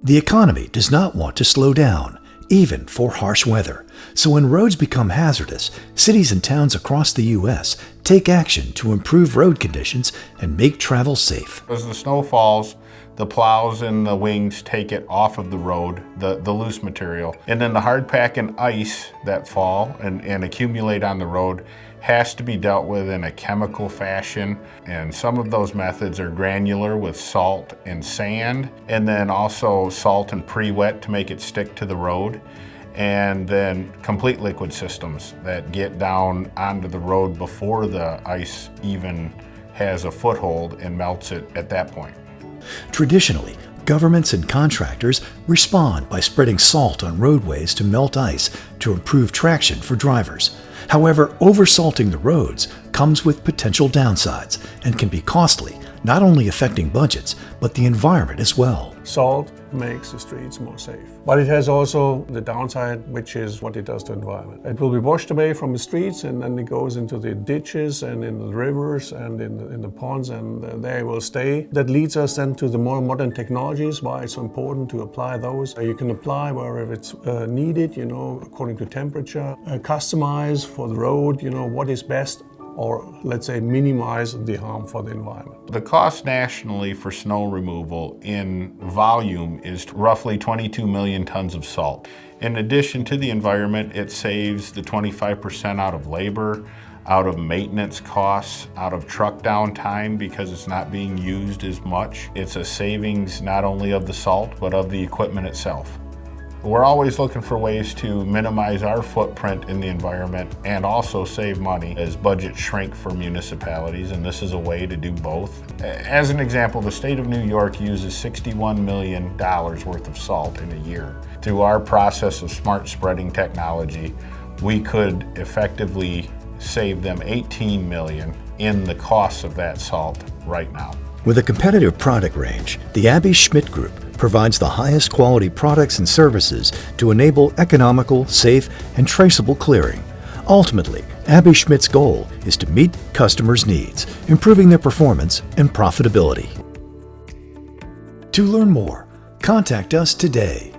The economy does not want to slow down, even for harsh weather. So when roads become hazardous, cities and towns across the U.S. take action to improve road conditions and make travel safe. As the snow falls, the plows and the wings take it off of the road, the loose material. And then the hard pack and ice that fall and accumulate on the road has to be dealt with in a chemical fashion. And some of those methods are granular with salt and sand, and then also salt and pre-wet to make it stick to the road. And then complete liquid systems that get down onto the road before the ice even has a foothold and melts it at that point. Traditionally, governments and contractors respond by spreading salt on roadways to melt ice to improve traction for drivers. However, oversalting the roads comes with potential downsides and can be costly, not only affecting budgets, but the environment as well. Salt makes the streets more safe. But it has also the downside, which is what it does to the environment. It will be washed away from the streets, and then it goes into the ditches and in the rivers and in the ponds, and there it will stay. That leads us then to the more modern technologies, why it's so important to apply those. You can apply wherever it's needed, according to temperature, customize for the road, what is best, or let's say minimize the harm for the environment. The cost nationally for snow removal in volume is roughly 22 million tons of salt. In addition to the environment, it saves the 25% out of labor, out of maintenance costs, out of truck downtime because it's not being used as much. It's a savings not only of the salt, but of the equipment itself. We're always looking for ways to minimize our footprint in the environment and also save money as budgets shrink for municipalities, and this is a way to do both. As an example, the state of New York uses $61 million worth of salt in a year. Through our process of smart spreading technology, we could effectively save them $18 million in the cost of that salt right now. With a competitive product range, the Aebi Schmidt Group provides the highest quality products and services to enable economical, safe, and traceable clearing. Ultimately, Aebi Schmidt's goal is to meet customers' needs, improving their performance and profitability. To learn more, contact us today.